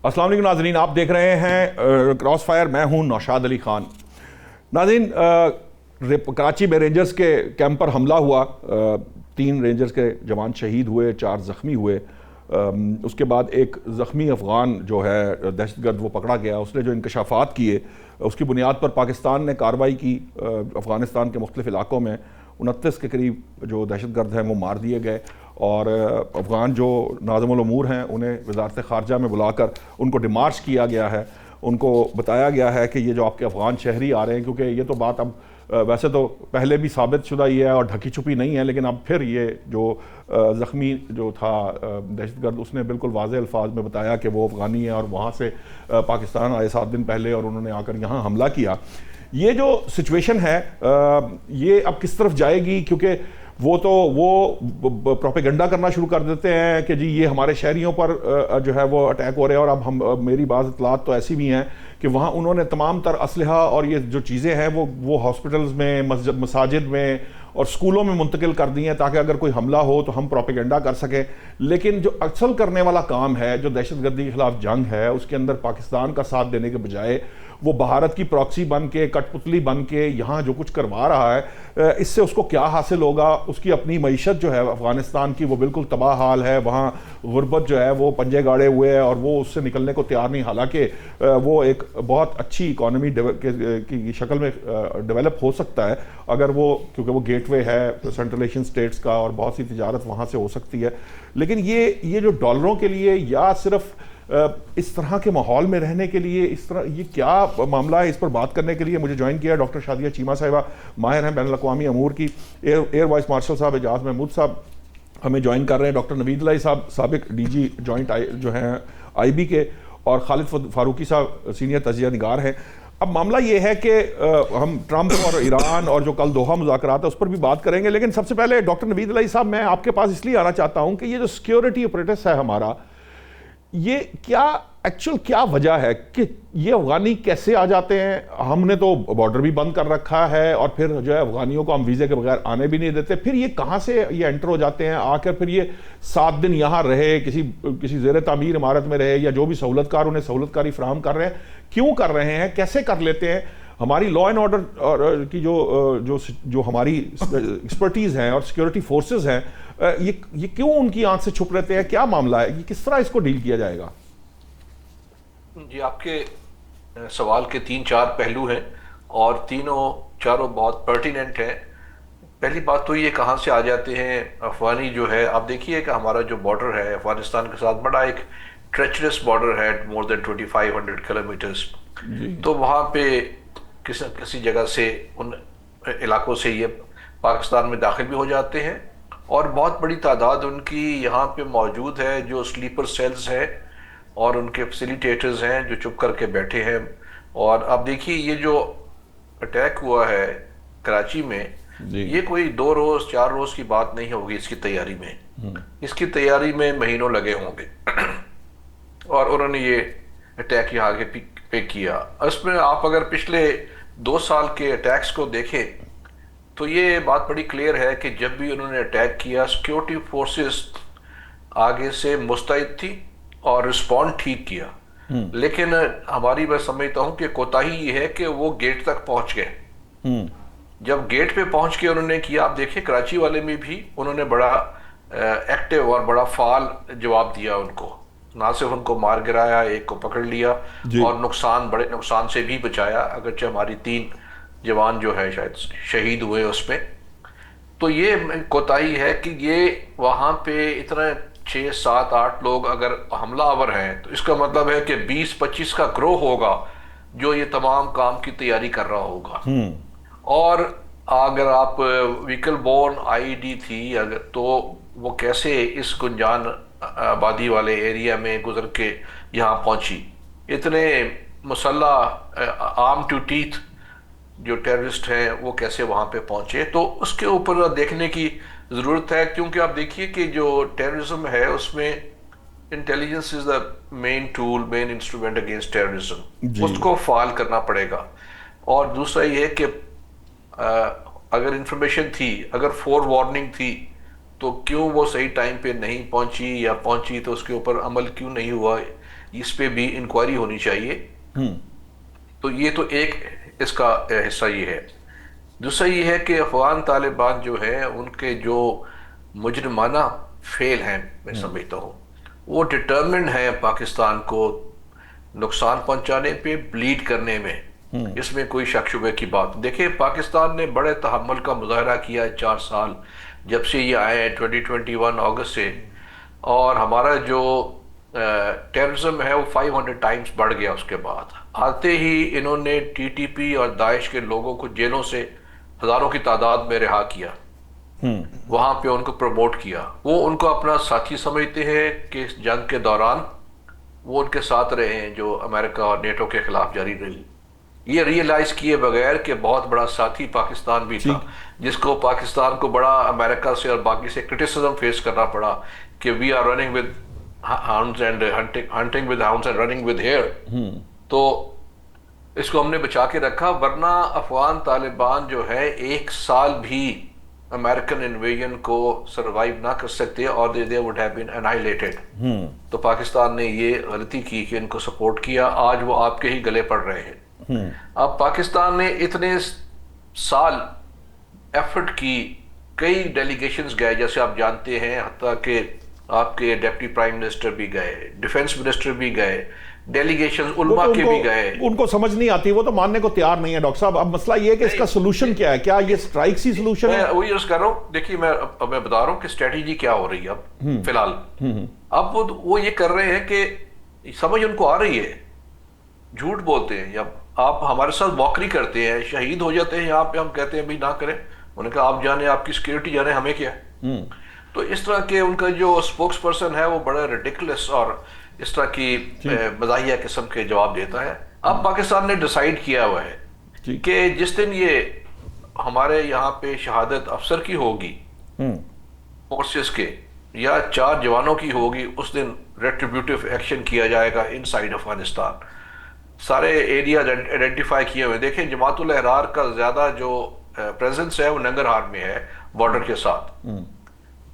अस्सलाम वालेकुम नाज़रीन, आप देख रहे हैं क्रॉस फायर। मैं हूं नौशाद अली ख़ान। नाज़रीन, कराची में रेंजर्स के कैंप पर हमला हुआ, 3 रेंजर्स के जवान शहीद हुए, 4 ज़ख्मी हुए। उसके बाद एक ज़ख्मी अफ़गान जो है दहशतगर्द वो पकड़ा गया। उसने जो इंकशाफात किए उसकी बुनियाद पर पाकिस्तान ने कार्रवाई की। अफ़गानिस्तान के मुख्तलिफ़ इलाक़ों में 29 के करीब जो दहशतगर्द हैं वो मार दिए गए, और अफ़गान जो नाज़िमुल उमूर हैं उन्हें वज़ारत ख़ारजा में बुलाकर उनको डिमार्च किया गया है। उनको बताया गया है कि ये जो आपके अफ़गान शहरी आ रहे हैं, क्योंकि ये तो बात अब वैसे तो पहले भी साबित शुदा ही है और ढकी छुपी नहीं है, लेकिन अब फिर ये जो ज़ख्मी जो था दहशतगर्द उसने बिल्कुल वाज़ेह अल्फाज में बताया कि वो अफ़गानी है और वहाँ से पाकिस्तान आए 7 दिन पहले और उन्होंने आकर यहाँ हमला किया। ये जो सिचुएशन है ये अब किस तरफ जाएगी, क्योंकि वो प्रोपेगेंडा करना शुरू कर देते हैं कि जी ये हमारे शहरियों पर जो है वो अटैक हो रहे हैं, और अब मेरी बाज़ इतलात तो ऐसी भी हैं कि वहाँ उन्होंने तमाम तर असलहा और ये जो चीज़ें हैं वो हॉस्पिटल्स में, मसाजिद में और स्कूलों में मुंतकिल कर दी हैं, ताकि अगर कोई हमला हो तो हम प्रोपेगेंडा कर सकें। लेकिन जो असल करने वाला काम है, जो दहशतगर्दी के खिलाफ जंग है, उसके अंदर पाकिस्तान का साथ देने के बजाय वो भारत की प्रॉक्सी बन के, कठपुतली बन के यहाँ जो कुछ करवा रहा है, इससे उसको क्या हासिल होगा? उसकी अपनी मईशत जो है अफ़गानिस्तान की वो बिल्कुल तबाह हाल है। वहाँ गुर्बत जो है वो पंजे गाड़े हुए है और वो उससे निकलने को तैयार नहीं। हालांकि वो एक बहुत अच्छी इकॉनमी की शक्ल में डेवलप हो सकता है अगर वो, क्योंकि वो गेटवे है सेंट्रल एशियन स्टेट्स का और बहुत सी तिजारत वहाँ से हो सकती है। लेकिन ये जो डॉलरों के लिए या सिर्फ इस तरह के माहौल में रहने के लिए, इस तरह ये क्या मामला है, इस पर बात करने के लिए मुझे ज्वाइन किया डॉक्टर शादिया चीमा साहिबा। माहिर हैं बैनुल-अक़वामी अमूर की। एयर वाइस मार्शल साहब एजाज महमूद साहब हमें ज्वाइन कर रहे हैं। डॉक्टर नवीद लाई साहब साबिक DG जॉइंट जो हैं IB के, और खालिद फारूकी साहब सीनियर तजिया निगार हैं। अब मामला ये है कि हम ट्रंप और ईरान और जो कल दोहा मुज़ाकरात है उस पर भी बात करेंगे, लेकिन सबसे पहले डॉक्टर नवीद लाई साहब, मैं आपके पास इसलिए आना चाहता हूँ कि ये जो सिक्योरिटी अपरेटस है हमारा, ये क्या वजह है कि ये अफगानी कैसे आ जाते हैं? हमने तो बॉर्डर भी बंद कर रखा है और फिर जो है अफगानियों को हम वीज़े के बगैर आने भी नहीं देते। फिर ये कहाँ से ये एंटर हो जाते हैं? आकर फिर ये 7 दिन यहाँ रहे, किसी ज़ेर तामीर इमारत में रहे, या जो भी सहूलतकार उन्हें सहूलतकारी फ्राहम कर रहे हैं, क्यों कर रहे हैं, कैसे कर लेते हैं? हमारी लॉ एंड ऑर्डर की जो हमारी एक्सपर्टीज़ हैं और सिक्योरिटी फोर्सेज हैं, ये क्यों उनकी आंख से छुप रहते हैं? क्या मामला है? ये किस तरह इसको डील किया जाएगा? जी, आपके सवाल के 3-4 पहलू हैं और चारों बहुत पर्टिनेंट हैं। पहली बात तो ये कहाँ से आ जाते हैं अफगानी जो है। आप देखिए कि हमारा जो बॉर्डर है अफगानिस्तान के साथ बड़ा एक ट्रेचरस बॉर्डर है, मोर देन 2500 किलोमीटर्स। तो वहाँ पे किसी जगह से, उन इलाकों से ये पाकिस्तान में दाखिल भी हो जाते हैं, और बहुत बड़ी तादाद उनकी यहाँ पे मौजूद है जो स्लीपर सेल्स हैं और उनके फैसिलिटेटर्स हैं जो चुप करके बैठे हैं। और अब देखिए ये जो अटैक हुआ है कराची में, ये कोई 2 रोज़ 4 रोज़ की बात नहीं होगी। इसकी तैयारी में महीनों लगे होंगे और उन्होंने ये अटैक यहाँ पे किया। इसमें आप अगर पिछले 2 साल के अटैक्स को देखें तो ये बात बड़ी क्लियर है कि जब भी उन्होंने अटैक किया, सिक्योरिटी फोर्सेस आगे से मुस्तैद थी और रिस्पॉन्ड ठीक किया। लेकिन हमारी, मैं समझता हूँ कि कोताही ये है कि वो गेट तक पहुंच गए। जब गेट पे पहुंच के उन्होंने किया, आप देखिए कराची वाले में भी उन्होंने बड़ा एक्टिव और बड़ा फाल जवाब दिया उनको। ना सिर्फ उनको मार गिराया, एक को पकड़ लिया और बड़े नुकसान से भी बचाया, अगरचे हमारी 3 जवान जो है शायद शहीद हुए उसमें। तो ये कोताही है कि ये वहाँ पे इतना 6, 7, 8 लोग अगर हमलावर हैं तो इसका मतलब है कि 20-25 का ग्रोह होगा जो ये तमाम काम की तैयारी कर रहा होगा। और अगर आप व्हीकल बोर्न IED थी अगर, तो वो कैसे इस गुंजान आबादी वाले एरिया में गुजर के यहाँ पहुंची? इतने मुसल्लह आर्म टू टीथ जो टेररिस्ट हैं वो कैसे वहाँ पे पहुंचे? तो उसके ऊपर देखने की ज़रूरत है, क्योंकि आप देखिए कि जो टेररिज्म है उसमें intelligence is the main tool, main instrument against terrorism. उसको फाल करना पड़ेगा। और दूसरा ये है कि अगर इंफॉर्मेशन थी, अगर फोर वार्निंग थी, तो क्यों वो सही टाइम पे नहीं पहुंची, या पहुंची तो उसके ऊपर अमल क्यों नहीं हुआ, इस पे भी इंक्वायरी होनी चाहिए। तो ये तो एक इसका हिस्सा ये है। दूसरा ये है कि अफगान तालिबान जो है उनके जो मुजरमाना फेल हैं, मैं समझता हूँ वो डिटर्मिन्ड है पाकिस्तान को नुकसान पहुंचाने पे, ब्लीड करने में। इसमें कोई शक शुबे की बात। देखिए, पाकिस्तान ने बड़े तहम्मुल का मुजाहरा किया है 4 साल, जब से ये आए हैं 2021 अगस्त से, और हमारा जो टेररिज्म है वो 500 टाइम्स बढ़ गया। उसके बाद आते ही इन्होंने टीटीपी और दाइश के लोगों को जेलों से हजारों की तादाद में रिहा किया, वहां पे उनको प्रमोट किया। वो उनको अपना साथी समझते हैं कि इस जंग के दौरान वो उनके साथ रहे हैं जो अमेरिका और नेटो के खिलाफ जारी रही। ये रियलाइज किए बगैर कि बहुत बड़ा साथी पाकिस्तान भी था, जिसको पाकिस्तान को बड़ा अमेरिका से और बाकी से क्रिटिसिज्म फेस करना पड़ा कि we are running with hounds and hunting with hounds and running with hare. तो इसको हमने बचा के रखा, वरना अफगान तालिबान जो है 1 साल भी अमेरिकन इन्वेजन को सरवाइव ना कर सकते और they would have been annihilated. तो पाकिस्तान ने ये गलती की कि इनको सपोर्ट किया, आज वो आपके ही गले पड़ रहे हैं। अब पाकिस्तान ने इतने साल एफर्ट की, कई डेलीगेशंस गए, जैसे आप जानते हैं, हत्ता कि आपके डिप्टी प्राइम मिनिस्टर भी गए, डिफेंस मिनिस्टर भी गए, डेलीगेशन उलमा के भी गए। उनको समझ नहीं आती, वो तो मानने को तैयार नहीं है डॉक्टर साहब। अब मसला ये है कि इसका सोल्यूशन क्या है? क्या ये स्ट्राइक सी सोल्यूशन है? वही अर्ज कर रहा हूँ। देखिए, मैं बता रहा हूँ कि स्ट्रेटेजी क्या हो रही है अब फिलहाल। अब वो ये कर रहे हैं कि समझ उनको आ रही है, झूठ बोलते हैं या आप हमारे साथ मौकरी करते हैं, शहीद हो जाते हैं यहाँ पे, हम कहते हैं भाई ना करें। उन्होंने कहा आप जाने, आपकी सिक्योरिटी जाने, हमें क्या। तो इस तरह के उनका जो स्पोक्स पर्सन है वो बड़ा रिडिकुलस और इस तरह की मज़ाहिया किस्म के जवाब देता है। अब पाकिस्तान ने डिसाइड किया हुआ है कि जिस दिन ये हमारे यहाँ पे शहादत अफसर की होगी फोर्सेस के, या 4 जवानों की होगी, उस दिन रेट्रिब्यूटिव एक्शन किया जाएगा इनसाइड अफगानिस्तान। सारे एरिया आइडेंटिफाई किए हुए। देखें, जमातुल अहरार का ज्यादा जो प्रेजेंस है वो नंगरहार में है, बॉर्डर के साथ।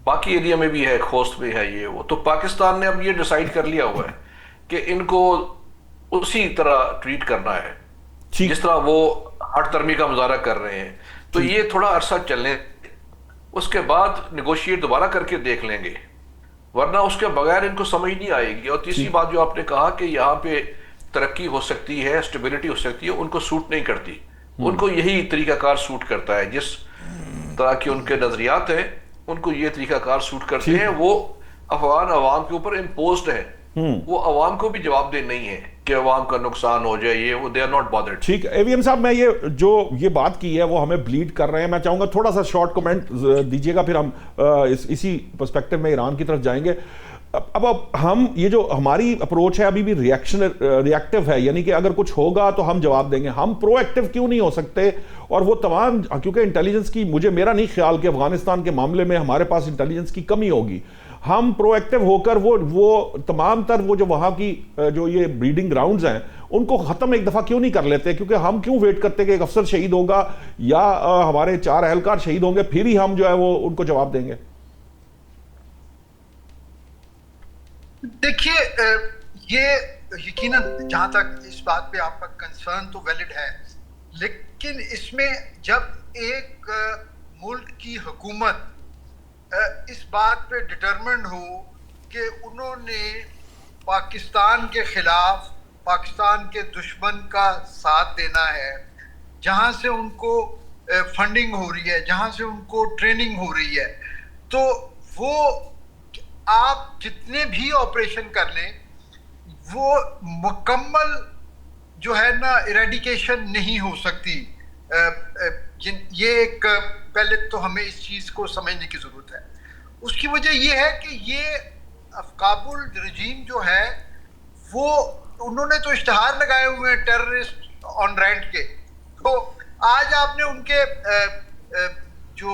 बाकी एरिया में भी है, खोस्त में है, ये वो। तो पाकिस्तान ने अब ये डिसाइड कर लिया हुआ है कि इनको उसी तरह ट्रीट करना है जिस तरह वो हट तरमी का मुजाहरा कर रहे हैं। तो ये थोड़ा अरसा चलने, उसके बाद निगोशिएट दोबारा करके देख लेंगे, वरना उसके बगैर इनको समझ नहीं आएगी। और तीसरी बात जो आपने कहा कि यहाँ पे तरक्की हो सकती है, स्टेबिलिटी हो सकती है, उनको सूट नहीं करती। उनको यही तरीकाकार सूट करता है, जिस तरह के उनके नजरियात हैं उनको ये तरीकाकार सूट करते हैं। वो अफगान अवाम के ऊपर इम्पोज्ड है, वो अवाम को भी जवाबदेह नहीं है कि अवाम का नुकसान हो जाए, ये वो, दे आर नॉट बॉदर्ड। ठीक है एवीएम साहब, मैं ये बात की है वो हमें ब्लीड कर रहे हैं। मैं चाहूंगा थोड़ा सा शॉर्ट कमेंट दीजिएगा, फिर हम इसी पर्सपेक्टिव में ईरान की तरफ जाएंगे। अब हम ये जो हमारी अप्रोच है अभी भी रिएक्टिव है, यानी कि अगर कुछ होगा तो हम जवाब देंगे। हम प्रोएक्टिव क्यों नहीं हो सकते? और वो तमाम, क्योंकि इंटेलिजेंस की, मेरा नहीं ख्याल कि अफगानिस्तान के मामले में हमारे पास इंटेलिजेंस की कमी होगी। हम प्रोएक्टिव होकर वो तमाम तर वो जो वहाँ की जो ये ब्रीडिंग ग्राउंड्स हैं उनको ख़त्म एक दफ़ा क्यों नहीं कर लेते? क्योंकि हम क्यों वेट करते कि एक अफसर शहीद होगा या हमारे 4 अहलकार शहीद होंगे फिर ही हम जो है वो उनको जवाब देंगे? देखिए, ये यकीनन जहां तक इस बात पे आपका कंसर्न तो वैलिड है, लेकिन इसमें जब एक मुल्क की हुकूमत इस बात पे डिटरमिन्ड हो कि उन्होंने पाकिस्तान के खिलाफ पाकिस्तान के दुश्मन का साथ देना है, जहां से उनको फंडिंग हो रही है, जहां से उनको ट्रेनिंग हो रही है, तो वो आप जितने भी ऑपरेशन कर लें वो मुकम्मल जो है ना इरेडिकेशन नहीं हो सकती। ये एक पहले तो हमें इस चीज़ को समझने की ज़रूरत है। उसकी वजह ये है कि ये काबुल रजीम जो है वो उन्होंने तो इश्तहार लगाए हुए हैं टेररिस्ट ऑन रेंट के। तो आज आपने उनके जो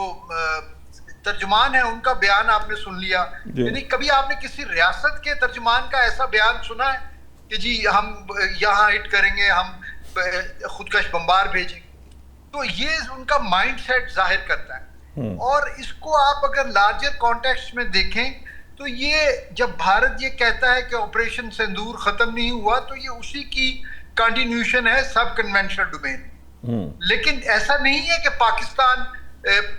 तर्जुमान है उनका बयान आपने सुन लिया, यानी कभी आपने किसी रियासत के तर्जुमान का ऐसा बयान सुना है कि जी हम यहाँ हिट करेंगे, हम खुदकश बम्बार भेजेंगे? तो ये उनका माइंड सेट जाहिर करता है। और इसको आप अगर लार्जर कॉन्टेक्स्ट में देखें तो ये जब भारत ये कहता है कि ऑपरेशन सिंदूर खत्म नहीं हुआ, तो ये उसी की कंटिन्यूशन है सब कन्वेंशनल डोमेन। लेकिन ऐसा नहीं है कि पाकिस्तान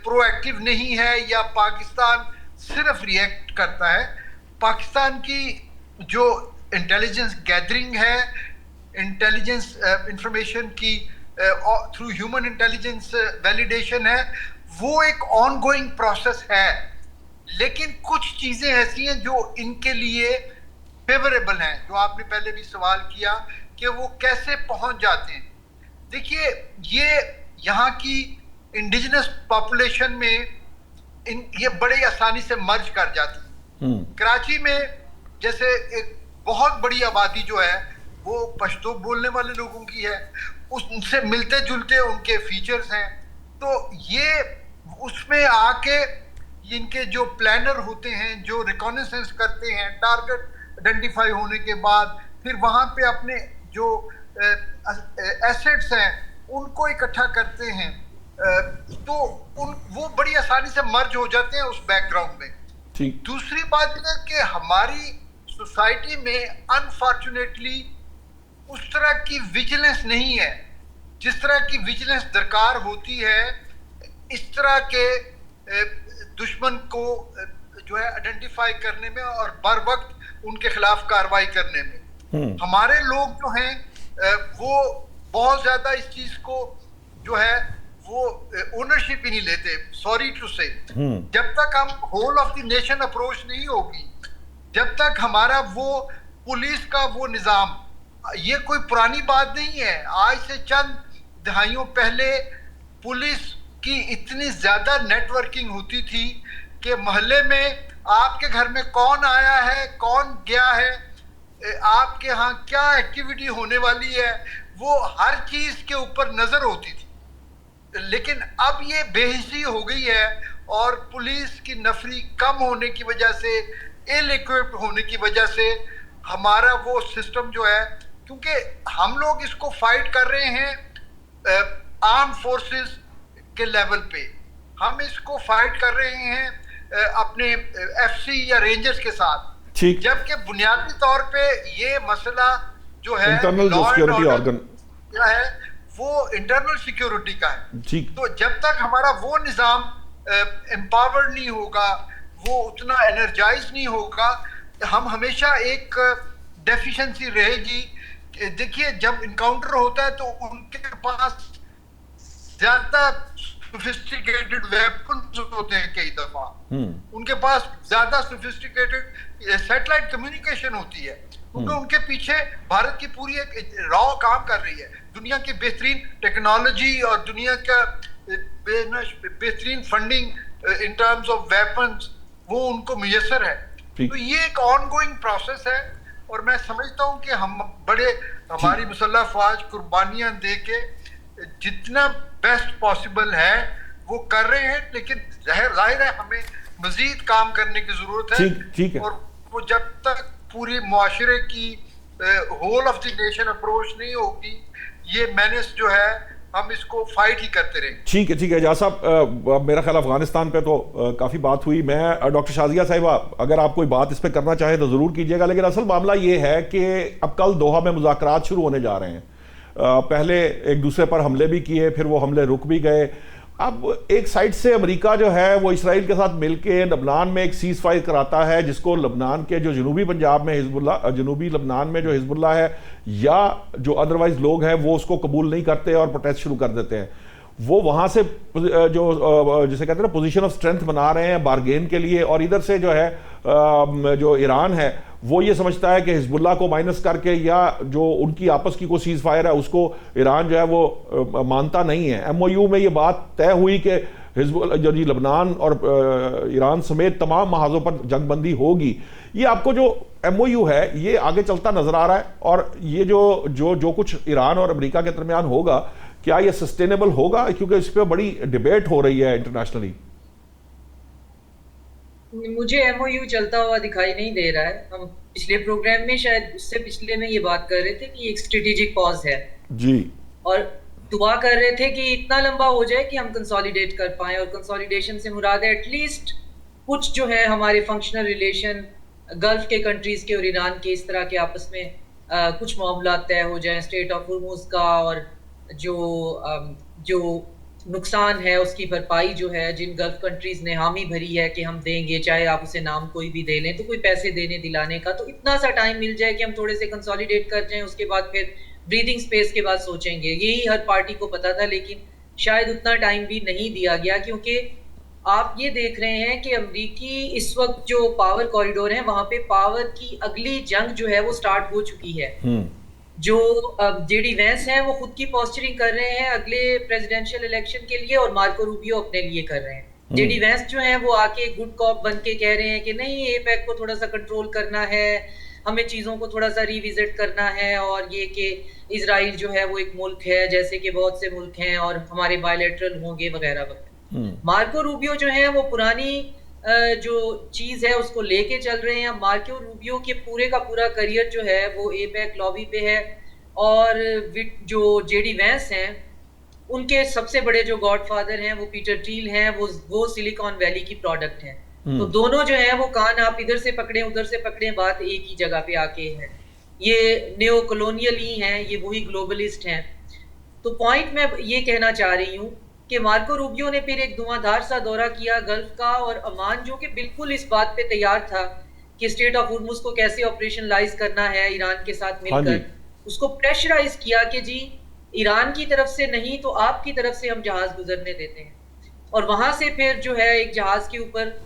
प्रोएक्टिव नहीं है या पाकिस्तान सिर्फ रिएक्ट करता है। पाकिस्तान की जो इंटेलिजेंस गैदरिंग है, इंटेलिजेंस इंफॉर्मेशन की थ्रू ह्यूमन इंटेलिजेंस वैलिडेशन है, वो एक ऑनगोइंग प्रोसेस है। लेकिन कुछ चीजें ऐसी हैं जो इनके लिए फेवरेबल हैं, जो आपने पहले भी सवाल किया कि वो कैसे पहुंच जाते हैं। देखिए, ये यहाँ की इंडिजिनस पॉपुलेशन में ये बड़े आसानी से मर्ज कर जाती है। कराची में जैसे एक बहुत बड़ी आबादी जो है वो पश्तो बोलने वाले लोगों की है, उनसे मिलते जुलते उनके फीचर्स हैं। तो ये उसमें आके इनके जो प्लानर होते हैं, जो रिकॉनेसेंस करते हैं टारगेट आइडेंटिफाई होने के बाद, फिर वहां पे अपने जो एसेट्स हैं उनको इकट्ठा करते हैं, तो वो बड़ी आसानी से मर्ज हो जाते हैं उस बैकग्राउंड में। दूसरी बात यह है कि हमारी सोसाइटी में अनफॉर्चुनेटली उस तरह की विजिलेंस नहीं है जिस तरह की विजिलेंस दरकार होती है इस तरह के दुश्मन को जो है आइडेंटिफाई करने में और बर वक्त उनके खिलाफ कार्रवाई करने में। हमारे लोग जो हैं वो बहुत ज्यादा इस चीज को जो है वो ओनरशिप ही नहीं लेते, सॉरी टू से। जब तक हम whole of the nation approach नहीं होगी, जब तक हमारा वो पुलिस का वो निजाम, ये कोई पुरानी बात नहीं है, आज से चंद दहाइयों पहले पुलिस की इतनी ज्यादा नेटवर्किंग होती थी कि मोहल्ले में आपके घर में कौन आया है, कौन गया है, आपके यहाँ क्या एक्टिविटी होने वाली है, वो हर चीज के ऊपर नजर होती थी। लेकिन अब ये बेहिसी हो गई है और पुलिस की नफरी कम होने की वजह से, इल इक्विप्ड होने की वजह से हमारा वो सिस्टम जो है, क्योंकि हम लोग इसको फाइट कर रहे हैं आर्म फोर्सेस के लेवल पे, हम इसको फाइट कर रहे हैं अपने एफसी या रेंजर्स के साथ, जबकि बुनियादी तौर पे ये मसला जो है इंटरनल सिक्योरिटी ऑर्गन है वो इंटरनल सिक्योरिटी का है। तो जब तक हमारा वो निजाम एम्पावर्ड नहीं होगा, वो उतना एनर्जाइज नहीं होगा, हम हमेशा एक डेफिशिएंसी रहेगी। देखिए, जब इनकाउंटर होता है तो उनके पास ज्यादा सोफिस्टिकेटेड वेपन्स होते हैं, कई दफा उनके पास ज्यादा सोफिस्टिकेटेड सैटेलाइट कम्युनिकेशन होती है, क्योंकि उनके पीछे भारत की पूरी एक रॉ काम कर रही है। दुनिया की बेहतरीन टेक्नोलॉजी और दुनिया का बेहतरीन funding in terms of weapons वो उनको मुयसर है। तो ये एक ऑनगोइंग प्रोसेस है और मैं समझता हूँ कि हम हमारी मुसल्लह फौज कुर्बानियां दे के जितना बेस्ट पॉसिबल है वो कर रहे हैं, लेकिन जाहिर है हमें मजीद काम करने की जरूरत है। ठीक है। और वो जब तक पूरी मुआशरे की whole of the nation approach नहीं होगी, ये मैनेज जो है हम इसको फाइट ही करते रहेंगे। ठीक है एजाज साहब, मेरा ख्याल अफगानिस्तान पे तो काफ़ी बात हुई। मैं डॉक्टर शाजिया साहिबा, अगर आप कोई बात इस पर करना चाहें तो ज़रूर कीजिएगा, लेकिन असल मामला ये है कि अब कल दोहा में मुज़ाकरात शुरू होने जा रहे हैं। पहले एक दूसरे पर हमले भी किए, फिर वो हमले रुक भी गए। अब एक साइड से अमेरिका जो है वो इसराइल के साथ मिलके लबनान में एक सीज़ फायर कराता है, जिसको लबनान के जो जनूबी पंजाब में हिजबुल्ला, जनूबी लबनान में जो हिजबुल्ला है या जो अदरवाइज लोग हैं वो उसको कबूल नहीं करते और प्रोटेस्ट शुरू कर देते हैं। वो वहाँ से जो जिसे कहते हैं ना पोजीशन ऑफ स्ट्रेंथ बना रहे हैं बारगेन के लिए, और इधर से जो है जो ईरान है वो ये समझता है कि हिजबुल्ला को माइनस करके या जो उनकी आपस की कोई सीज फायर है उसको ईरान जो है वो मानता नहीं है। एमओयू में ये बात तय हुई कि हिजबुल्ला जो लबनान और ईरान समेत तमाम महाजों पर जंगबंदी होगी। ये आपको जो एमओयू है ये आगे चलता नजर आ रहा है, और ये जो कुछ ईरान और अमेरिका के दरमियान होगा, क्या ये सस्टेनेबल होगा? क्योंकि इस पर बड़ी डिबेट हो रही है इंटरनेशनली। मुझे एमओयू चलता हुआ दिखाई नहीं दे रहा है। हम पिछले प्रोग्राम में, शायद उससे पिछले में ये बात कर रहे थे कि एक स्ट्रेटेजिक पॉज है जी, और दुआ कर रहे थे कि इतना लंबा हो जाए कि हम कंसोलिडेट कर पाएं, और कंसोलिडेशन से मुराद है एटलीस्ट कुछ जो है हमारे फंक्शनल रिलेशन गल्फ के कंट्रीज के और ईरान के इस तरह के आपस में कुछ मामला तय हो जाएं, स्ट्रेट ऑफ हुर्मुज का, और जो नुकसान है उसकी भरपाई जो है जिन गल्फ कंट्रीज ने हामी भरी है कि हम देंगे, चाहे आप उसे नाम कोई भी दे लें, तो कोई पैसे देने दिलाने का, तो इतना सा टाइम मिल जाए कि हम थोड़े से कंसोलिडेट कर जाएं, उसके बाद फिर ब्रीदिंग स्पेस के बाद सोचेंगे। यही हर पार्टी को पता था, लेकिन शायद उतना टाइम भी नहीं दिया गया, क्योंकि आप ये देख रहे हैं कि अमेरिकी इस वक्त जो पावर कॉरिडोर है वहां पे पावर की अगली जंग जो है वो स्टार्ट हो चुकी है। जो जेडी वैंस हैं वो खुद की पोस्चरिंग कर रहे हैं अगले प्रेसिडेंशियल इलेक्शन के लिए, और मार्को रूबियो अपने लिए कर रहे हैं। जेडी वैंस जो हैं वो आके गुड कॉप बन के कह रहे हैं कि नहीं, एपेक को थोड़ा सा कंट्रोल करना है, हमें चीज़ों को थोड़ा सा रिविजिट करना है, और ये कि इजराइल जो है वो एक मुल्क है जैसे कि बहुत से मुल्क हैं और हमारे बायलैटरल होंगे वगैरह वगैरह। मार्को रूबियो जो है वो पुरानी जो चीज़ है उसको लेके चल रहे हैं। मार्को रूबियो के पूरे का पूरा करियर जो है वो एपेक लॉबी पे है, और जो जेडी वैंस हैं उनके सबसे बड़े जो गॉडफादर हैं वो पीटर टील हैं, वो सिलिकॉन वैली की प्रोडक्ट हैं। तो दोनों जो है वो कान आप इधर से पकड़े उधर से पकड़े, बात एक ही जगह पे आके है। ये नियो कॉलोनियल ही हैं, ये वही ग्लोबलिस्ट हैं। तो पॉइंट मैं ये कहना चाह रही हूँ कि मार्को रूबियो ने फिर एक धुआंधार सा दौरा किया गल्फ का, और अमान जो कि बिल्कुल इस बात पे तैयार था कि स्ट्रेट ऑफ हुर्मुज को कैसे ऑपरेशनलाइज करना है ईरान के साथ मिलकर, उसको प्रेशराइज किया कि जी ईरान की तरफ से नहीं तो आपकी तरफ से हम जहाज गुजरने देते हैं। और वहां से फिर जो है एक जहाज के ऊपर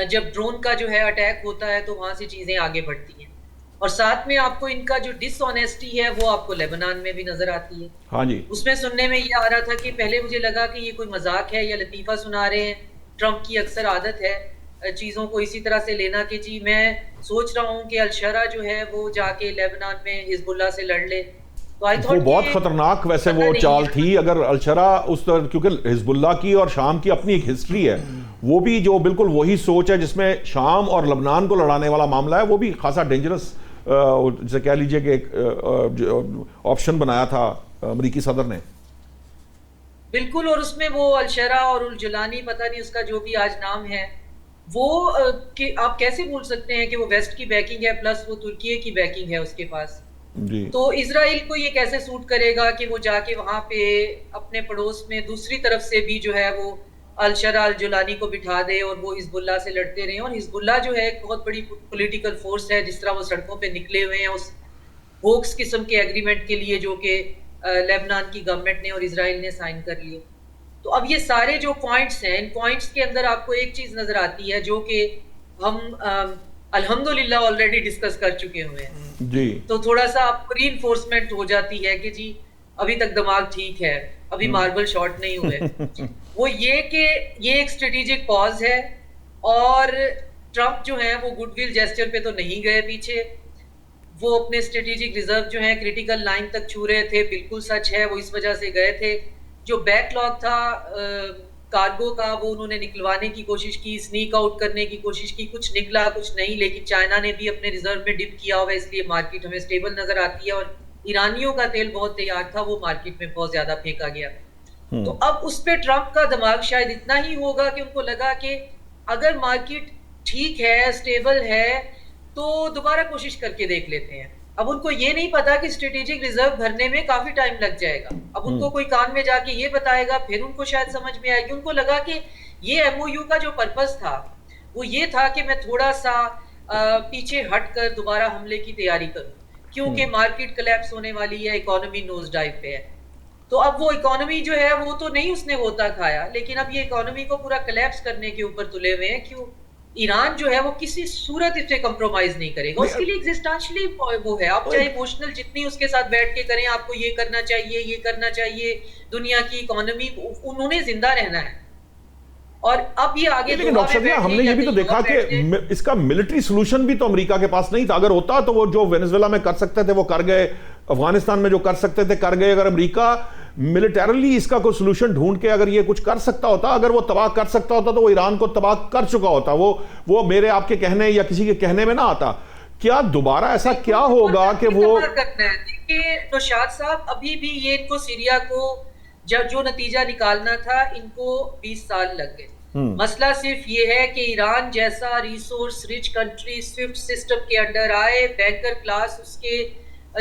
जब ड्रोन का जो है अटैक होता है तो वहां से चीजें आगे बढ़ती हैं। और साथ में आपको इनका जो डिसऑनेस्टी है वो आपको लेबनान में भी नजर आती है। हाँ जी, उसमें सुनने में ये आ रहा था कि पहले मुझे लगा कि ये कोई मजाक है या लतीफा सुना रहे हैं। ट्रंप की अक्सर आदत है चीज़ों को इसी तरह से लेना कि जी मैं सोच रहा हूँ कि अलशरा जो है वो जाके लेबनान में हिजबुल्लाह से लड़ ले। तो आई थॉट वो बहुत खतरनाक वैसे वो चाल थी। अगर अलशरा उस तरह, क्योंकि हिजबुल्लाह की और शाम की अपनी एक हिस्ट्री है, वो भी जो बिल्कुल वही सोच है जिसमें शाम और लबनान को लड़ाने वाला मामला है, वो भी खासा डेंजरस जैसे कह लीजिए कि एक ऑप्शन बनाया था अमेरिकी सदर ने। बिल्कुल। और उसमें वो अलशरा और उल-जुलानी, पता नहीं उसका जो भी आज नाम है, वो कि आप कैसे बोल सकते हैं कि वो वेस्ट की बैकिंग है प्लस वो तुर्की की बैकिंग है उसके पास जी। तो इजराइल को ये कैसे सूट करेगा कि वो जाके वहां पे अपने पड़ोस में दूसरी तरफ से भी जो है वो अलशरा अल-जुलानी को बिठा दे और वो हिजबुल्लाह से लड़ते रहे। और हिजबुल्लाह जो है एक बहुत बड़ी पॉलिटिकल फोर्स है, जिस तरह वो सड़कों पे निकले हुए हैं उस होक्स किस्म के एग्रीमेंट के लिए जो कि लेबनान की गवर्नमेंट ने और इजराइल ने साइन कर लिए। तो अब ये सारे जो पॉइंट्स हैं, इन पॉइंट्स के अंदर आपको एक चीज नजर आती है जो कि हम अल्हम्दुलिल्लाह ऑलरेडी डिस्कस कर चुके हुए हैं जी। तो थोड़ा सा आपको रीइंफोर्समेंट हो जाती है कि जी अभी तक दिमाग ठीक है, अभी मार्बल शॉट नहीं हुए। वो ये कि ये एक स्ट्रेटेजिक पॉज है, और ट्रंप जो है वो गुडविल जेस्चर पे तो नहीं गए पीछे, वो अपने स्ट्रेटेजिक रिजर्व जो है क्रिटिकल लाइन तक छू रहे थे। बिल्कुल सच है, वो इस वजह से गए थे। जो बैकलॉग था कार्गो का वो उन्होंने निकलवाने की कोशिश की, स्नीक आउट करने की कोशिश की, कुछ निकला कुछ नहीं, लेकिन चाइना ने भी अपने रिजर्व में डिप किया हुआ, इसलिए मार्केट हमें स्टेबल नजर आती है। और ईरानियों का तेल बहुत तैयार था, वो मार्केट में बहुत ज्यादा फेंका गया। तो अब उस पे ट्रंप का दिमाग शायद इतना ही होगा कि उनको लगा कि अगर मार्केट ठीक है, स्टेबल है, तो दोबारा कोशिश करके देख लेते हैं। अब उनको ये नहीं पता कि स्ट्रेटेजिक रिजर्व भरने में काफी टाइम लग जाएगा। अब उनको कोई कान में जाके ये बताएगा, फिर उनको शायद समझ में आएगी। उनको लगा कि ये एमओयू का जो पर्पस था वो ये था कि मैं थोड़ा सा पीछे हटकर दोबारा हमले की तैयारी करूं, क्योंकि मार्केट कोलैप्स होने वाली है, इकोनॉमी नोज डाइव पे है। तो अब वो इकोनॉमी जो है वो तो नहीं उसने होता खाया, लेकिन अब ये इकोनॉमी को पूरा कोलैप्स करने के ऊपर तुले हुए हैं। क्यों? ईरान जो है वो किसी सूरत इससे कंप्रोमाइज नहीं करेगा, उसके लिए एग्जिस्टेंशियली वो है। आप चाहे इमोशनल जितनी उसके साथ बैठ के करें, आपको ये करना चाहिए, ये करना चाहिए, दुनिया की इकोनॉमी, उन्होंने जिंदा रहना है। और अब ये आगे, लेकिन डॉक्टर साहब हमने ये भी तो देखा कि इसका मिलिट्री सोल्यूशन भी तो अमेरिका के पास नहीं था। अगर होता तो वो जो वेनेजुएला में कर सकते थे वो कर गए, अफगानिस्तान में जो कर सकते थे कर गए। अगर अमेरिका मिलिटरली इसका कोई सोल्यूशन ढूंढ के अगर ये कुछ कर सकता होता, अगर वो तबाह कर सकता होता, तो वो ईरान को तबाह कर चुका होता। वो मेरे आपके कहने या किसी के कहने में ना आता। क्या दोबारा ऐसा क्या होगा कि वो करना है? देखिए नौशाद साहब, अभी भी ये इनको सीरिया को जो नतीजा निकालना था, इनको 20 साल लग गए। मसला सिर्फ ये है कि ईरान जैसा resource rich country Swift system के अंडर आए, बैंकर क्लास उसके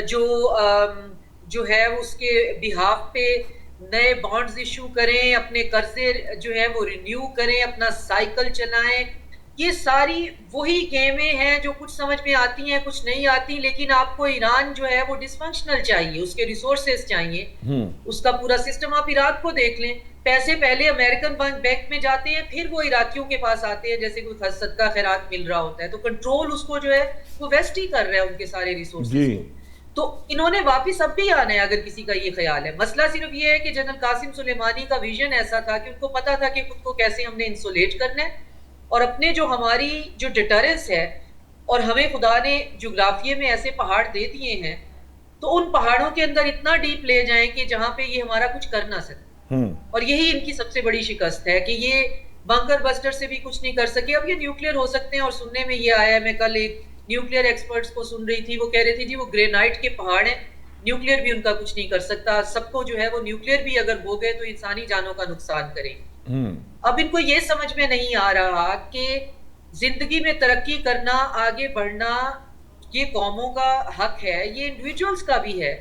जो है उसके बिहाफ पे नए बॉन्ड्स इशू करें, अपने कर्जे जो है वो रिन्यू करें, अपना साइकिल चलाएं। ये सारी वही गेमें हैं जो कुछ समझ में आती हैं, कुछ नहीं आती। लेकिन आपको ईरान जो है वो डिसफंक्शनल चाहिए, उसके रिसोर्सेज चाहिए, उसका पूरा सिस्टम। आप इराक को देख लें, पैसे पहले अमेरिकन बैंक में जाते हैं, फिर वो इराकियों के पास आते हैं, जैसे कोई सदका खैरात मिल रहा होता है। तो कंट्रोल उसको जो है वो वेस्ट ही कर रहा है उनके सारे रिसोर्सेज। तो इन्होंने वापस अब भी आना है, अगर किसी का ये ख्याल है। मसला सिर्फ ये है कि जनरल कासिम सुलेमानी का विजन ऐसा था कि उनको पता था कि खुद को कैसे हमने इंसुलेट करना है, और अपने जो हमारी जो डिटरेंस है, और हमें खुदा ने जोग्राफिये में ऐसे पहाड़ दे दिए हैं, तो उन पहाड़ों के अंदर इतना डीप ले जाएं कि जहां पे ये हमारा कुछ कर ना सके। और यही इनकी सबसे बड़ी शिकस्त है कि ये बंकर बस्टर से भी कुछ नहीं कर सके। अब ये न्यूक्लियर हो सकते हैं, और सुनने में ये आया है, मैं कल एक न्यूक्लियर एक्सपर्ट्स को सुन रही थी, वो कह रहे थे जी वो ग्रेनाइट के पहाड़ हैं, न्यूक्लियर भी उनका कुछ नहीं कर सकता। सबको जो है वो न्यूक्लियर भी अगर हो गए तो इंसानी जानों का नुकसान करेंगे। अब इनको ये समझ में नहीं आ रहा कि जिंदगी में तरक्की करना, आगे बढ़ना, ये कौमों का हक है, ये इंडिविजुअल्स का भी है।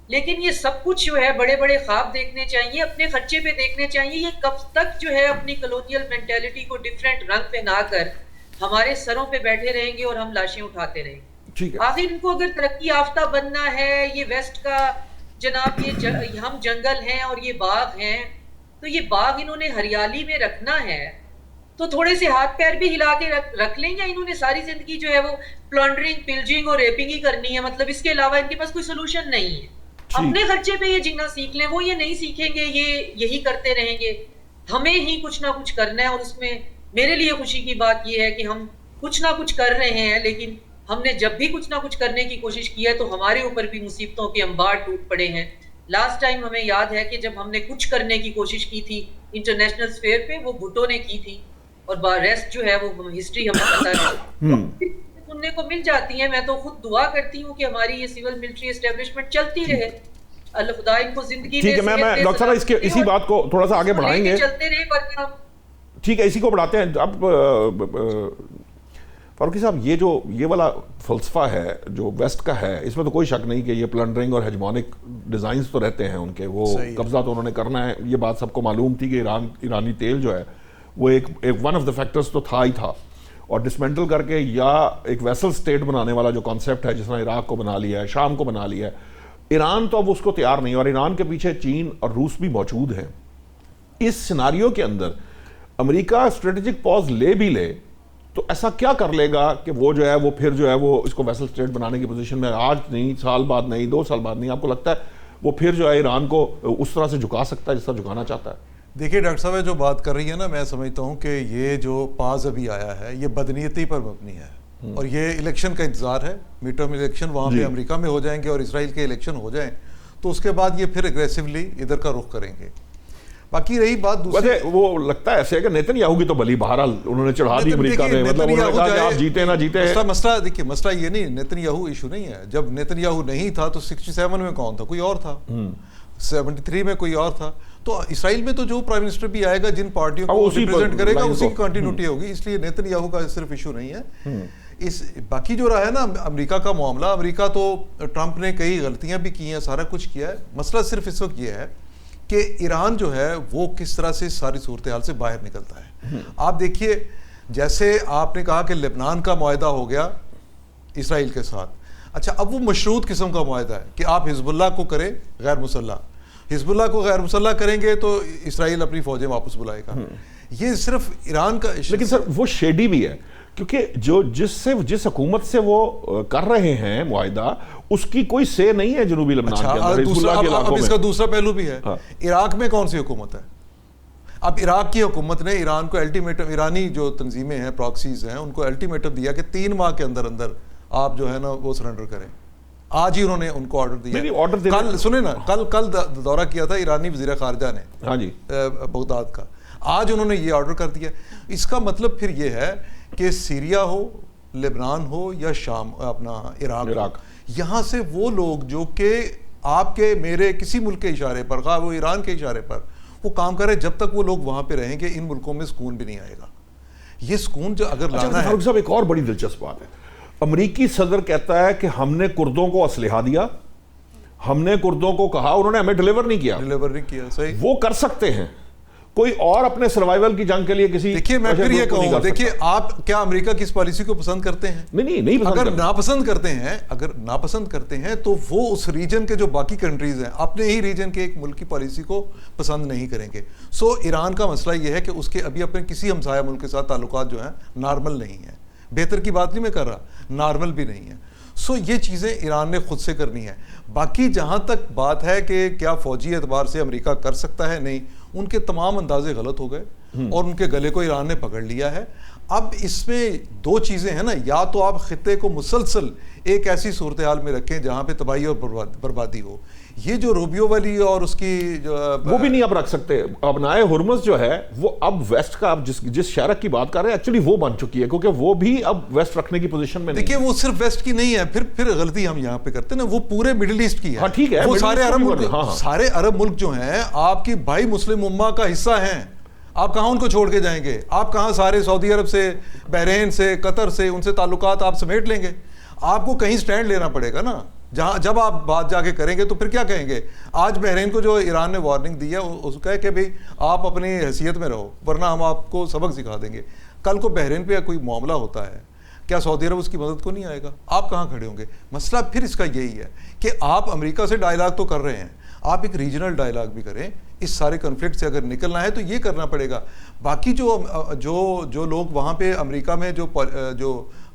लेकिन ये सब कुछ जो है बड़े बड़े ख्वाब देखने चाहिए, अपने खर्चे पे देखने चाहिए। ये कब तक जो है अपनी कलोनियल मेंटेलिटी को डिफरेंट रंग पहनाकर हमारे सरों पे बैठे रहेंगे और हम लाशें उठाते रहेंगे? आखिर इनको अगर तरक्की याफ्ता बनना है, ये वेस्ट का जनाब ये हम जंगल हैं और ये बाग हैं, तो ये बाग इन्होंने हरियाली में रखना है, तो थोड़े से हाथ पैर भी हिला के रख लें, या इन्होंने सारी जिंदगी जो है वो प्लॉन्डरिंग, पिल्जिंग और रेपिंग ही करनी है? मतलब इसके अलावा इनके पास कोई सोल्यूशन नहीं है। अपने खर्चे पे ये जीना सीख लें। वो ये नहीं सीखेंगे, ये यही करते रहेंगे। हमें ही कुछ ना कुछ करना है, और उसमें मेरे लिए खुशी की बात ये है कि हम कुछ ना कुछ कर रहे हैं। लेकिन हमने जब भी कुछ ना कुछ करने की कोशिश की है तो हमारे ऊपर भी मुसीबतों के अंबार टूट पड़े हैं। लास्ट टाइम हमें याद है कि जब हमने कुछ करने की कोशिश की थी इंटरनेशनल स्फेयर पे, वो भुट्टो ने की थी, और रेस्ट जो है वो हिस्ट्री हमें पता है, सुनने को मिल जाती है। मैं तो खुद दुआ करती हूँ कि हमारी ये सिविल मिलिट्री एस्टेब्लिशमेंट चलती रहे, अल्लाह खुदा इनको जिंदगी ठीक है। मैं डॉक्टर साहब इसके इसी बात को थोड़ा सा आगे बढ़ाएंगे, चलते रहे, वरना ठीक है, इसी को बढ़ाते हैं। अब फारूकी साहब, ये वाला फलसफा है जो वेस्ट का है, इसमें तो कोई शक नहीं कि ये प्लंडरिंग और हेजमोनिक डिज़ाइंस तो रहते हैं उनके, वो कब्जा तो उन्होंने करना है। ये बात सबको मालूम थी कि ईरानी तेल जो है वो एक वन ऑफ द फैक्टर्स तो था ही था, और डिसमेंटल करके या एक वेसल स्टेट बनाने वाला जो कॉन्सेप्ट है, जिसने इराक को बना लिया है, शाम को बना लिया है, ईरान तो अब उसको तैयार नहीं, और ईरान के पीछे चीन और रूस भी मौजूद है। इस सिनारियो के अंदर अमेरिका स्ट्रेटेजिक पॉज ले भी ले तो ऐसा क्या कर लेगा कि वो जो है वो फिर जो है वो इसको वेसल स्टेट बनाने की पोजीशन में, आज नहीं, साल बाद नहीं, 2 साल बाद नहीं, आपको लगता है वो फिर जो है ईरान को उस तरह से झुका सकता है जिस तरह झुकाना चाहता है? देखिए डॉक्टर साहब, जो बात कर रही है ना, मैं समझता हूँ कि ये जो पाज अभी आया है ये बदनीयती पर मबनी है, और ये इलेक्शन का इंतजार है। मिड टर्म इलेक्शन वहाँ पे अमेरिका में हो जाएंगे और इसराइल के इलेक्शन हो जाएं, तो उसके बाद ये फिर एग्रेसिवली इधर का रुख करेंगे। बाकी रही बात दूसरी, वो लगता है ऐसे कि नेतन्याहू की तो बली बहरहाल उन्होंने चढ़ा दी अमेरिका में, मतलब उन्होंने कहा कि आप जीते ना जीते। मसला देखिए, मसला ये नहीं, नेतन्याहू इशू नहीं है। जब नेतन्याहू नहीं था तो 67 में कौन था? कोई और था। 73 में कोई और था। तो इसराइल में तो जो प्राइम मिनिस्टर भी आएगा, जिन पार्टियों को रिप्रेजेंट करेगा, उसी की कंटिन्यूटी होगी। इसलिए नेतन्याहू का सिर्फ इशू नहीं है। इस बाकी जो रहा है ना अमेरिका का मामला, अमेरिका तो ट्रंप ने कई गलतियां भी की हैं, सारा कुछ किया है। मसला सिर्फ इस वक्त ये है कि ईरान जो है वो किस तरह से सारी सूरत हाल से बाहर निकलता है। आप देखिए, जैसे आपने कहा कि लेबनान का मुआहदा हो गया इसराइल के साथ, अच्छा अब वो मशरूत किस्म का मुआहदा है कि आप हिजबुल्लाह को करें गैर मुसल्लह, हिजबुल्लाह को गैर मुसल्लह करेंगे तो इसराइल अपनी फौजें वापस बुलाएगा। ये सिर्फ ईरान का, लेकिन सर वो शेडी भी है, क्योंकि जिस हुकूमत से वो कर रहे हैं मुआहदा, उसकी कोई से नहीं है जनूबी लेबनान के अंदर, हिजबुल्लाह के इलाकों में। इसका दूसरा पहलू भी है। इराक में कौन सी हुकूमत है? अब इराक की हुकूमत ने ईरान को अल्टीमेटम, ईरानी जो तंजीमें हैं, प्रॉक्सीज हैं, उनको अल्टीमेटम दिया कि 3 माह के अंदर अंदर आप जो है ना वो सरेंडर करें। आज ही उन्होंने उनको ऑर्डर दिया। कल सुने ना, कल दौरा किया था ईरानी वज़ीर ख़ारजा ने, हाँ जी, बगदाद का। आज उन्होंने ये ऑर्डर कर दिया। इसका मतलब फिर ये है कि सीरिया हो, लेबनान हो या शाम अपना इराक इराक। हो, यहाँ से वो लोग जो कि आपके मेरे किसी मुल्क के इशारे पर, खा वो ईरान के इशारे पर वो काम करे, जब तक वो लोग वहाँ पे रहेंगे इन मुल्कों में सुकून भी नहीं आएगा। ये सुकून जो अगर लाना है। फारूक साहब, एक और बड़ी दिलचस्प बात है, अमरीकी सदर कहता है कि हमने कुर्दों को असलहा दिया, हमने कुर्दों को कहा, उन्होंने हमें डिलीवर नहीं किया। सही। वो कर सकते हैं, कोई और अपने सर्वाइवल की जंग के लिए किसी। देखिए मैं फिर ये कहूँ, देखिए आप क्या अमेरिका की इस पॉलिसी को पसंद करते हैं? नहीं पसंद अगर नापसंद करते हैं तो वो उस रीजन के जो बाकी कंट्रीज हैं अपने ही रीजन के एक मुल्क की पॉलिसी को पसंद नहीं करेंगे। सो ईरान का मसला ये है कि उसके अभी अपने किसी हमसाया मुल्क के साथ ताल्लुकात जो है नॉर्मल नहीं है। बेहतर की बात नहीं मैं कर रहा, नॉर्मल भी नहीं है। सो ये चीज़ें ईरान ने खुद से करनी है। बाकी जहाँ तक बात है कि क्या फौजी एतबार से अमेरिका कर सकता है, नहीं, उनके तमाम अंदाजे गलत हो गए और उनके गले को ईरान ने पकड़ लिया है। अब इसमें दो चीज़ें हैं ना, या तो आप खित्ते को मुसलसल एक ऐसी सूरत हाल में रखें जहाँ पे तबाही और बर्बादी हो। ये जो रूबियो वाली और उसकी जो वो भी नहीं अब रख सकते। अपनाए हुर्मुज़ जो है वो अब वेस्ट का, अब जिस शरक की बात कर रहे हैं एक्चुअली वो बन चुकी है, क्योंकि वो भी अब वेस्ट रखने की पोजीशन में नहीं। देखिए वो सिर्फ वेस्ट की नहीं है, फिर गलती हम यहाँ पे करते हैं ना, वो पूरे मिडिल ईस्ट की है। हाँ ठीक है, वो सारे अरब मुल्क, सारे अरब मुल्क जो हैं आपकी भाई मुस्लिम उम्मा का हिस्सा हैं। आप कहाँ उनको छोड़ के जाएंगे? आप कहाँ सारे सऊदी अरब से, बहरीन से, कतर से उनसे ताल्लुकात आप समेट लेंगे? आपको कहीं स्टैंड लेना पड़ेगा ना। जहाँ जब आप बात जाके करेंगे तो फिर क्या कहेंगे? आज बहरीन को जो ईरान ने वार्निंग दी है उसका है कि भाई आप अपनी हैसियत में रहो वरना हम आपको सबक सिखा देंगे। कल को बहरीन पे कोई मामला होता है, क्या सऊदी अरब उसकी मदद को नहीं आएगा? आप कहाँ खड़े होंगे? मसला फिर इसका यही है कि आप अमेरिका से डायलॉग तो कर रहे हैं, आप एक रीजनल डायलॉग भी करें। इस सारे कन्फ्लिक्ट से अगर निकलना है तो ये करना पड़ेगा। बाकी जो लोग वहाँ पे अमेरिका में जो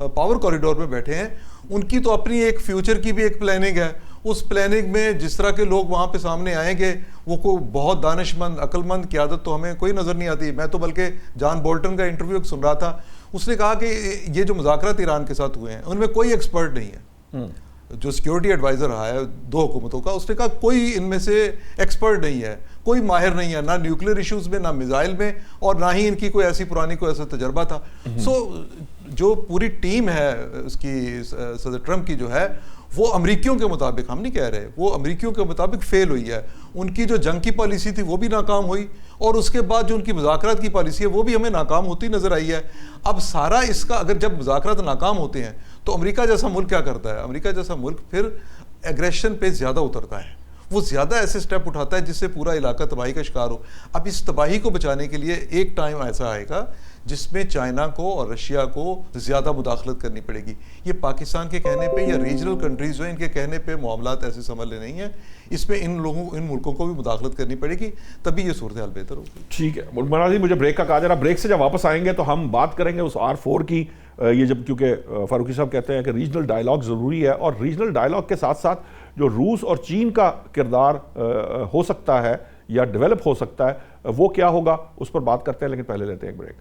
पावर कॉरिडोर में बैठे हैं उनकी तो अपनी एक फ्यूचर की भी एक प्लानिंग है। उस प्लानिंग में जिस तरह के लोग वहाँ पे सामने आएंगे वो को बहुत दानिशमंद अक्लमंद क़यादत तो हमें कोई नज़र नहीं आती। मैं तो बल्कि जॉन बोल्टन का इंटरव्यू सुन रहा था, उसने कहा कि ये जो मुज़ाकरात ईरान के साथ हुए हैं उनमें कोई एक्सपर्ट नहीं है। जो सिक्योरिटी एडवाइज़र रहा है दो हुकूमतों का, उसने कहा कोई इनमें से एक्सपर्ट नहीं है, कोई माहिर नहीं है, ना न्यूक्लियर इश्यूज़ में, ना मिसाइल में, और ना ही इनकी कोई ऐसी पुरानी कोई ऐसा तजर्बा था। सो जो पूरी टीम है उसकी सदर ट्रम्प की जो है वो अमरीकियों के मुताबिक, हम नहीं कह रहे, वो अमरीकियों के मुताबिक फेल हुई है। उनकी जो जंग की पॉलिसी थी वो भी नाकाम हुई और उसके बाद जो उनकी मुज़ाकरात की पॉलिसी है वो भी हमें नाकाम होती नज़र आई है। अब सारा इसका अगर जब मुज़ाकरात नाकाम होते हैं तो अमेरिका जैसा मुल्क क्या करता है? अमेरिका जैसा मुल्क फिर एग्रेशन पे ज़्यादा उतरता है, वो ज़्यादा ऐसे स्टेप उठाता है जिससे पूरा इलाका तबाही का शिकार हो। अब इस तबाही को बचाने के लिए एक टाइम ऐसा आएगा जिसमें चाइना को और रशिया को ज़्यादा मुदाखलत करनी पड़ेगी। ये पाकिस्तान के कहने पे या रीजनल कंट्रीज़ जो इनके कहने पे मामलात ऐसे संभले नहीं हैं, इसमें इन मुल्कों को भी मुदाखलत करनी पड़ेगी, तभी ये सूरत हाल बेहतर होगी। ठीक है मनाज़ जी, मुझे ब्रेक का कहा जा रहा, ब्रेक से जब वापस आएंगे तो हम बात करेंगे उस R4 की। ये जब क्योंकि फारूकी साहब कहते हैं कि रीजनल डायलॉग ज़रूरी है और रीजनल डायलॉग के साथ साथ जो रूस और चीन का किरदार हो सकता है या डेवलप हो सकता है वो क्या होगा, उस पर बात करते हैं, लेकिन पहले लेते हैं एक ब्रेक।